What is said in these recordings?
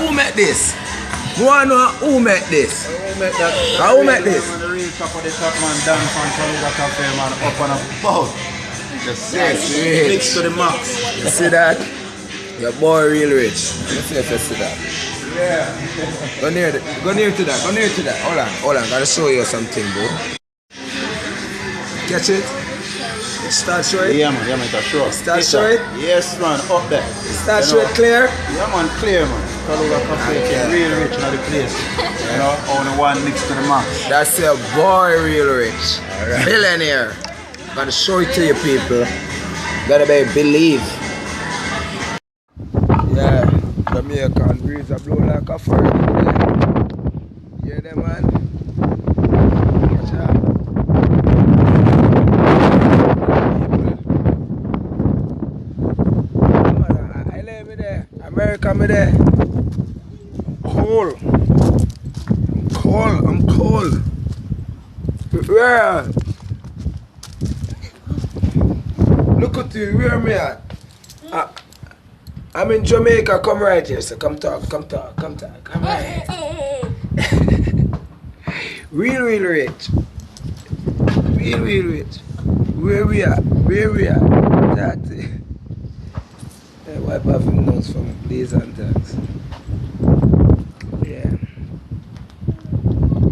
who make this? I want to know who make this. Who make that? Who make this? The real top of the top man, Dan from Taluga Cafe man, up and about. Just mix to the max. You see that? Your boy real rich. Let's see if you see that. Yeah. Go near to that. Hold on. Gotta show you something, bro. Catch it? Start show it? Yeah, man, that's sure. Start show it? Yes, man, up there. Start show it clear? Yeah, man, clear, man. Taluga Cafe, real rich in the place. You know, only one mix to the max. That's your boy real rich. Right. Billionaire. Gotta show it to you people. Gotta believe. Yeah, Jamaican breeze a blow like a fire. Yeah, them man. Watch out. I live me there. America me there. Cold. I'm cold. Yeah. Look at you, where me at? I'm in Jamaica, come right here, so come talk, come right here. Real rich. Real rich. Where we at? That's it. Yeah, wipe off your nose from these and that. Yeah.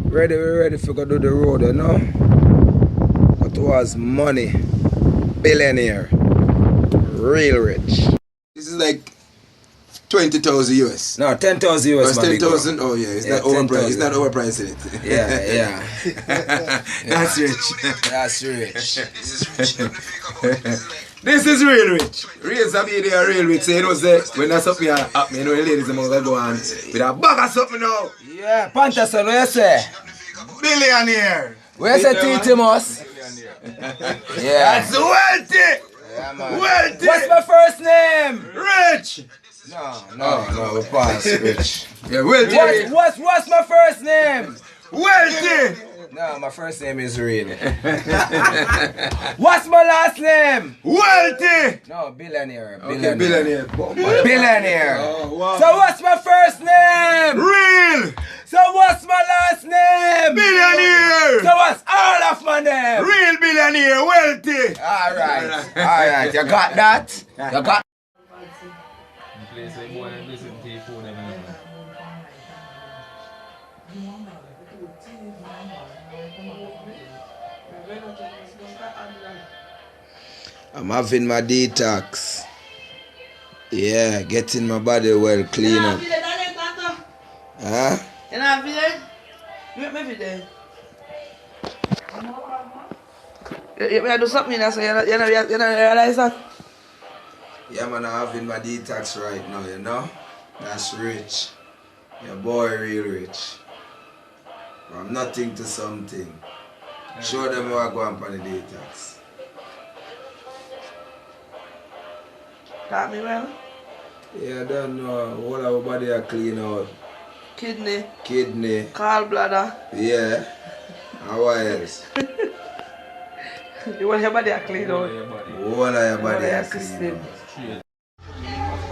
We're ready for go do the road, you know? What was money? Billionaire. Real rich. This is like 20,000 US. No, 10,000 US. 10,000? Oh yeah, it's not overpriced. It's not overpriced in it. Yeah. That's rich. That's rich. This is real rich. Real Sabi, they are real rich. So you know, say, when that's something happen, you know, the ladies are going to go on with a bag of something now. Yeah, Panterson, what you say? Billionaire. Where you say Titi Moss? Yeah. That's wealthy. Yeah, man. Wealthy. What's my first name? Rich. No, we pass rich. Yeah, wealthy. What's my first name? Wealthy. No, my first name is real. What's my last name? Wealthy. No, billionaire. Okay, billionaire. Billionaire. Oh, wow. So what's my first name? Real. So what's my last name? Billionaire. So what's all of my name? Real billionaire, wealthy. Alright. You got that? You got I'm having my detox. Yeah, getting my body well clean up. Huh? You're not feeling? You make me feel You do something that's you don't realize that? Yeah, man, I'm having my detox right now, you know? That's rich. Your boy real rich. From nothing to something. Show them how I go on the detox. Got me well? Yeah, I don't know. All our body are clean out. Kidney. Gallbladder. Yeah. And what else? You want your body clean out? All of your body are clean out.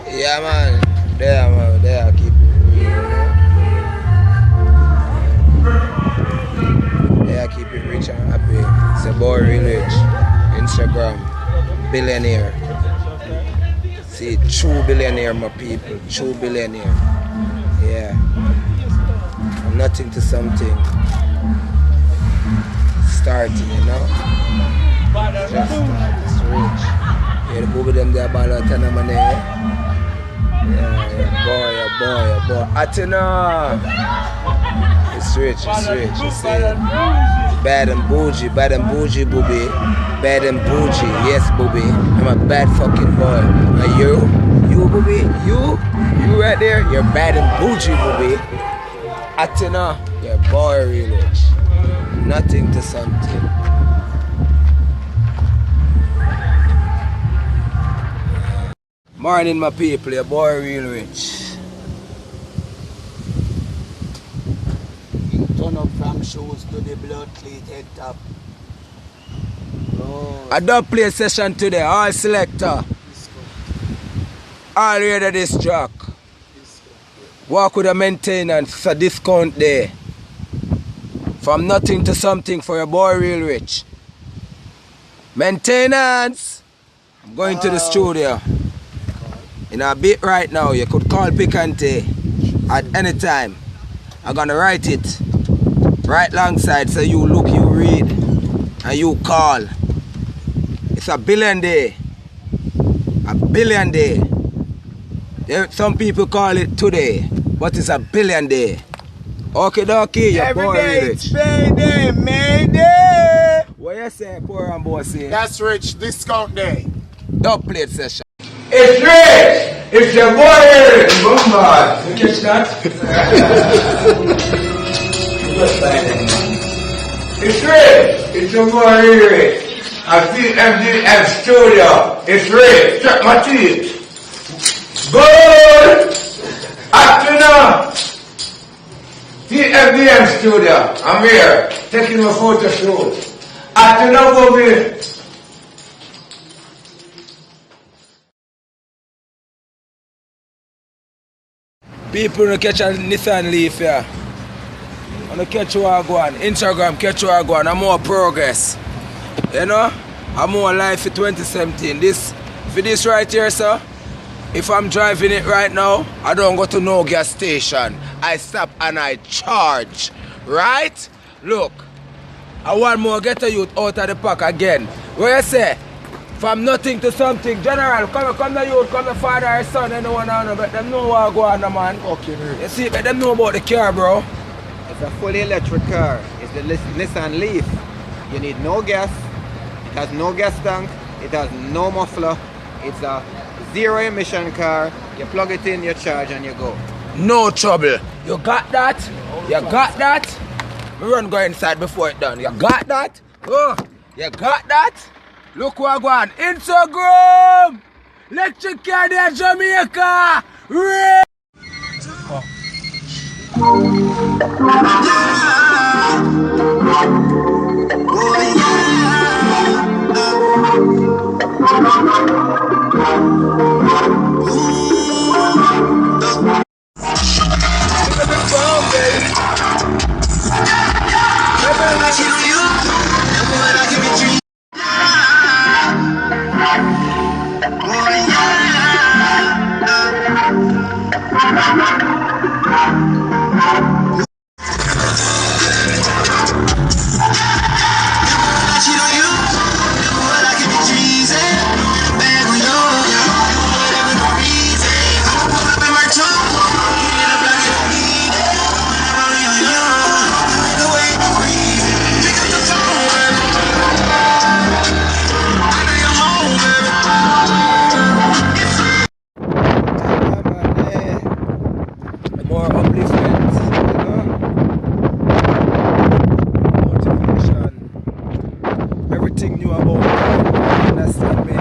Yeah, man. There, keep it real. There, keep it rich and happy. It's a boy real rich. Instagram. Billionaire. See, true billionaire, my people. True billionaire. Yeah. I'm nothing to something. Starting, you know? Just start. It's rich. Yeah, the movie them there about a ton of money. Yeah, boy. Atina! It's rich. You see? Bad and bougie, booby. Bad and bougie, yes, booby. I'm a bad fucking boy. Are you? You, booby? You right there? You're bad and bougie, booby. Atina, your boy real rich. Nothing to something. Morning, my people. Your boy real rich. Turn up from shoes to the blood cleat head top. I don't play session today, all selector. All ready this track. Walk with a maintenance, it's a discount there. From nothing to something for your boy real rich. Maintenance! I'm going to the studio. In a bit right now, you could call Picante at any time. I'm gonna write it right alongside so you look, you read, and you call. It's a billion day. A billion day. Some people call it today, but it's a billion day. Okay, dokie, your boy rich. Every day, it's payday, Mayday. What you say, poor and bossy? That's rich discount day. Dub plate session. It's rich! It's your boy rich! Bombard! You catch that? It's rich! It's your boy rich! I see MDF studio. It's rich! Check my teeth! Good afternoon! TFDM studio. I'm here taking a photo shoot. Afternoon, Bobby. People don't catch a Nissan Leaf here. I don't catch where I go on. Instagram catch where I go on. I'm more progress. You know? I'm more life for 2017. For this right here, sir. If I'm driving it right now, I don't go to no gas station. I stop and I charge. Right? Look. I want more get a youth out of the pack again. What you say? From nothing to something. General, come the youth, come the father or son, anyone I know, but them know what go on, man. Okay, man. You see, but them know about the car, bro. It's a fully electric car. It's the Nissan Leaf. You need no gas. It has no gas tank. It has no muffler. It's a zero emission car. You plug it in, you charge, and you go. No trouble. You got that? You got that? We run go inside before it done. You got that? Oh, you got that? Look what I go on. Instagram! Electric car there, Jamaica! Ray! More upliftment, motivation, everything new about it, understand me?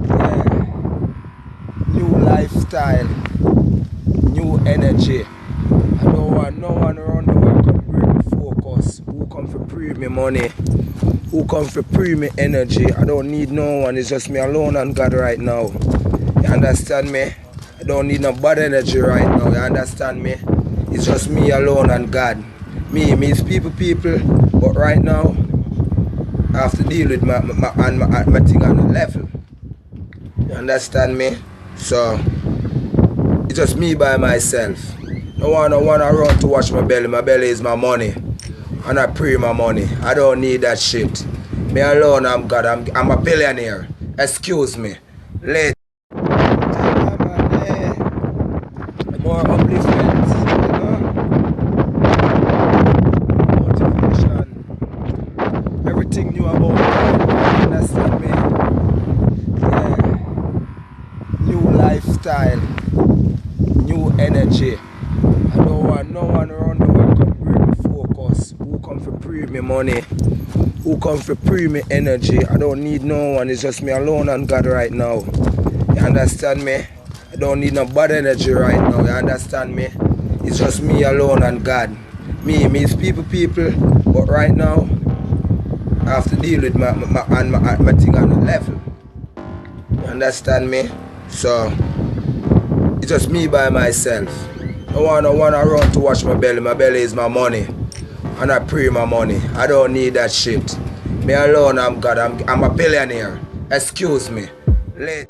Yeah. New lifestyle, new energy. I don't want no one around the world come bring me focus. Who come for pre me money? Who come for pre me energy? I don't need no one, it's just me alone and God right now. You understand me? I don't need no bad energy right now, you understand me? It's just me alone and God. Me's people, but right now, I have to deal with my thing on the level. You understand me? So, it's just me by myself. No one around to watch my belly is my money. And I pray my money. I don't need that shit. Me alone, I'm God, I'm a billionaire. Excuse me. Late. More upliftment, motivation, everything new about it, understand me? Yeah. New lifestyle, new energy. I don't want no one around the world come bring me focus. Who come for pre me money? Who come for pre me energy? I don't need no one, it's just me alone and God right now. You understand me? I don't need no bad energy right now, you understand me? It's just me alone and God. Me's people, but right now, I have to deal with my thing on the level. You understand me? So, it's just me by myself. I wanna run to wash my belly. My belly is my money. And I pray my money. I don't need that shit. Me alone, I'm God. I'm a billionaire. Excuse me. Late.